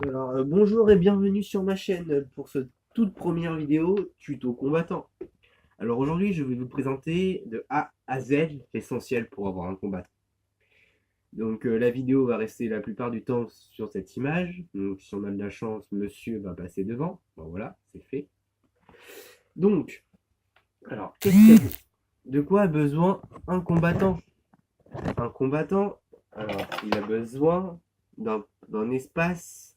Alors, bonjour et bienvenue sur ma chaîne pour cette toute première vidéo tuto combattant. Alors aujourd'hui, je vais vous présenter de A à Z l'essentiel pour avoir un combattant. Donc la vidéo va rester la plupart du temps sur cette image. Donc si on a de la chance, monsieur va passer devant. Bon voilà, c'est fait. Donc, alors, de quoi a besoin un combattant? Un combattant, alors, il a besoin d'un espace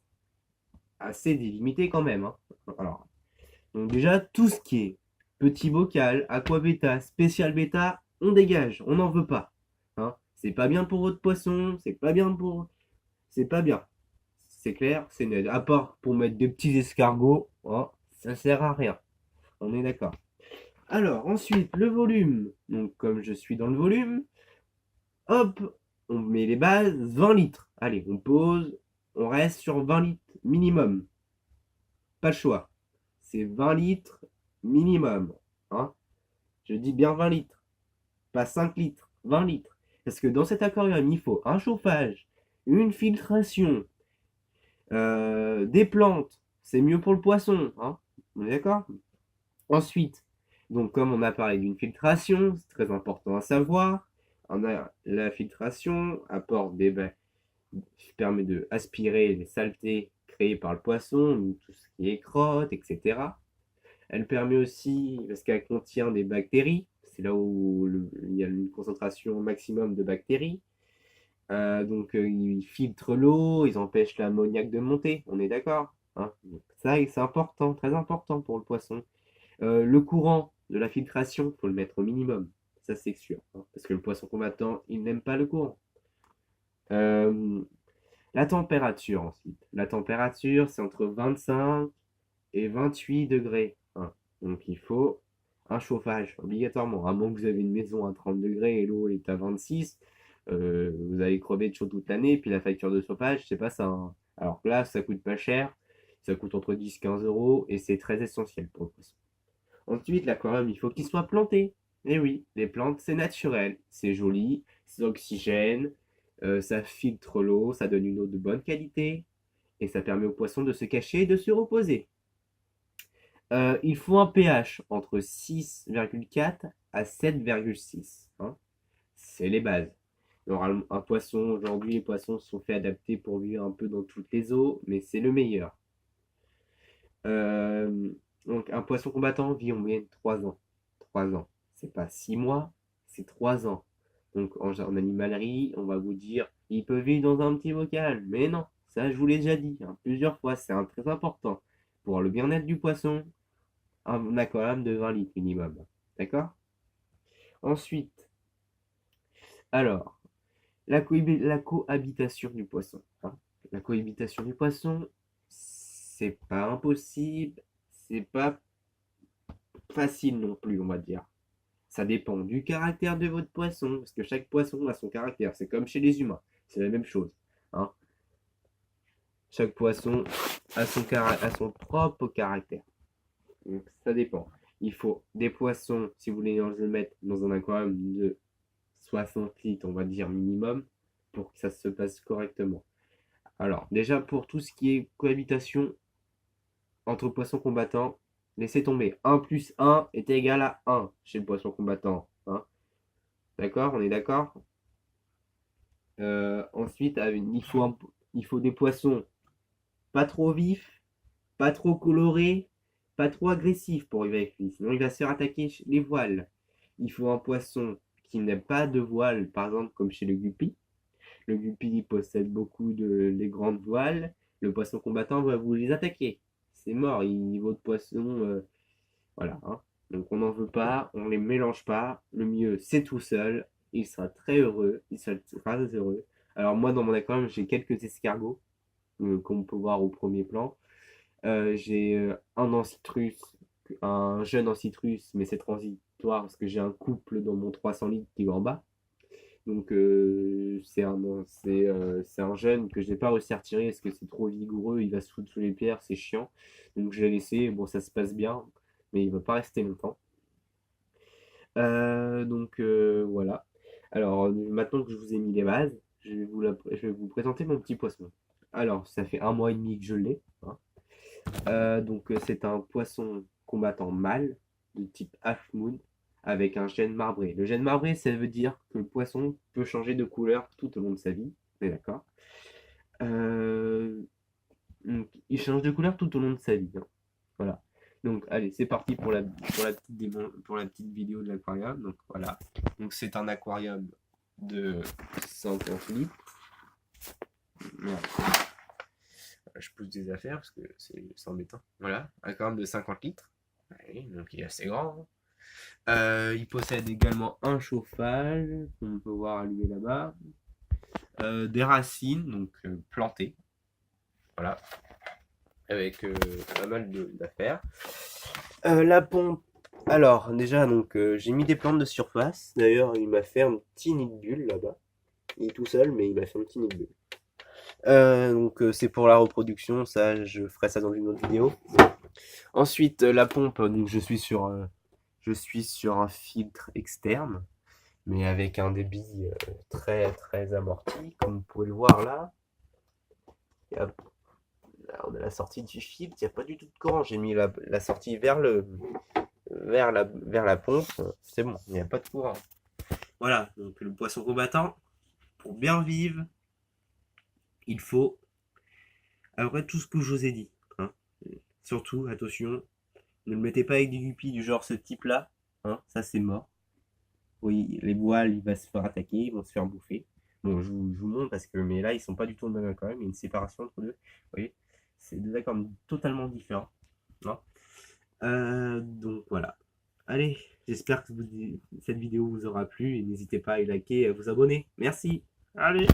assez délimité quand même, hein. Alors, donc déjà, tout ce qui est petit bocal, aqua bêta, spécial bêta, on dégage, on n'en veut pas. Hein, c'est pas bien pour votre poisson, c'est pas bien pour... C'est pas bien. C'est clair, c'est net. À part pour mettre des petits escargots, hein, ça sert à rien. On est d'accord. Alors, ensuite, le volume. Donc, comme je suis dans le volume, hop, on met les bases, 20 litres. Allez, on pose, on reste sur 20 litres minimum. Pas le choix. C'est 20 litres minimum. Hein. Je dis bien 20 litres, pas 5 litres, 20 litres. Parce que dans cet aquarium, il faut un chauffage, une filtration, des plantes. C'est mieux pour le poisson. Hein. On est d'accord? Ensuite, donc comme on a parlé d'une filtration, c'est très important à savoir. On a la filtration apporte permet de aspirer les saletés créées par le poisson, tout ce qui est crotte, etc. Elle permet aussi, parce qu'elle contient des bactéries, c'est là où il y a une concentration maximum de bactéries. Donc ils filtrent l'eau, ils empêchent l'ammoniac de monter, on est d'accord, hein. Donc, ça, c'est important, très important pour le poisson. Le courant de la filtration, il faut le mettre au minimum, ça c'est sûr, hein, parce que le poisson combattant, il n'aime pas le courant. Euh, la température ensuite. La température, c'est entre 25 et 28 degrés. Hein. Donc il faut un chauffage, obligatoirement. À moins que vous avez une maison à 30 degrés et l'eau est à 26, vous allez crever de chaud toute l'année, puis la facture de chauffage, c'est pas ça. Hein. Alors que là, ça coûte pas cher, ça coûte entre 10 et 15 euros, et c'est très essentiel pour le poisson. Ensuite, l'aquarium, il faut qu'il soit planté. Et oui, les plantes, c'est naturel, c'est joli, c'est oxygène, ça filtre l'eau, ça donne une eau de bonne qualité, et ça permet aux poissons de se cacher et de se reposer. Il faut un pH entre 6,4 à 7,6. Hein. C'est les bases. Normalement, un poisson, aujourd'hui, les poissons sont faits adaptés pour vivre un peu dans toutes les eaux, mais c'est le meilleur. Euh, donc, un poisson combattant vit en moyenne 3 ans. 3 ans. C'est pas 6 mois, c'est 3 ans. Donc, en animalerie, on va vous dire, il peut vivre dans un petit bocal. Mais non, ça, je vous l'ai déjà dit, hein, plusieurs fois, c'est très important. Pour le bien-être du poisson, un aquarium de 20 litres minimum. D'accord? Ensuite, alors, la cohabitation du poisson. Hein. La cohabitation du poisson, c'est pas impossible, c'est pas facile non plus, on va dire. Ça dépend du caractère de votre poisson, parce que chaque poisson a son caractère. C'est comme chez les humains, c'est la même chose. Hein. Chaque poisson a son propre caractère. Donc ça dépend. Il faut des poissons, si vous voulez le mettre dans un aquarium de 60 litres, on va dire minimum, pour que ça se passe correctement. Alors, déjà pour tout ce qui est cohabitation entre poissons combattants, laissez tomber. 1 plus 1 est égal à 1 chez le poisson combattant. Hein. D'accord? On est d'accord? Ensuite, il faut des poissons pas trop vifs, pas trop colorés, pas trop agressifs pour vivre avec lui. Sinon, il va se faire attaquer les voiles. Il faut un poisson qui n'aime pas de voiles, par exemple comme chez le guppy. Le guppy possède beaucoup de les grandes voiles. Le poisson combattant va vous les attaquer. C'est mort, votre poisson, voilà. Hein. Donc on n'en veut pas, on les mélange pas. Le mieux, c'est tout seul. Il sera très heureux, il sera très heureux. Alors moi, dans mon aquarium, j'ai quelques escargots, qu'on peut voir au premier plan. J'ai un ancitrus, un jeune ancitrus, mais c'est transitoire parce que j'ai un couple dans mon 300 litres qui est en bas. Donc c'est un jeune que je n'ai pas réussi à retirer parce que c'est trop vigoureux, il va se foutre sous les pierres, c'est chiant. Donc je l'ai laissé, bon ça se passe bien, mais il ne va pas rester longtemps. Voilà. Alors maintenant que je vous ai mis les bases, je vais vous présenter mon petit poisson. Alors, ça fait 1 mois et demi que je l'ai, hein. Donc, c'est un poisson combattant mâle de type Half Moon avec un gène marbré. Le gène marbré, ça veut dire que le poisson peut changer de couleur tout au long de sa vie. On est d'accord? Euh, donc, il change de couleur tout au long de sa vie, hein. Voilà. Donc, allez, c'est parti pour la petite vidéo de l'aquarium. Donc, voilà. Donc, c'est un aquarium de 50 litres. Voilà. Je pousse des affaires parce que c'est embêtant. Voilà, un aquarium de 50 litres. Ouais, donc il est assez grand, hein. Il possède également un chauffage qu'on peut voir allumé là-bas. Des racines donc plantées. Voilà, avec pas mal d'affaires. La pompe. Alors déjà donc j'ai mis des plantes de surface. D'ailleurs il m'a fait un petit nid de bulle là-bas. Il est tout seul mais il m'a fait un petit nid de bulle. Donc c'est pour la reproduction, ça je ferai ça dans une autre vidéo. Ensuite la pompe, donc je suis sur un filtre externe, mais avec un débit très très amorti, comme vous pouvez le voir là. Là, on a la sortie du filtre, il n'y a pas du tout de courant. J'ai mis la sortie vers la pompe, c'est bon, il n'y a pas de courant. Voilà, donc le poisson combattant, pour bien vivre, il faut après tout ce que je vous ai dit, hein. Surtout, attention, ne le mettez pas avec des guppies du genre ce type-là, hein, ça c'est mort. Oui, les voiles, il va se faire attaquer, ils vont se faire bouffer. Bon, je vous montre parce que, mais là, ils sont pas du tout le même aquarium, il y a une séparation entre deux. Vous voyez, c'est deux aquariums totalement différents, hein. Donc voilà. Allez, j'espère que cette vidéo vous aura plu et n'hésitez pas à liker et à vous abonner. Merci. Allez.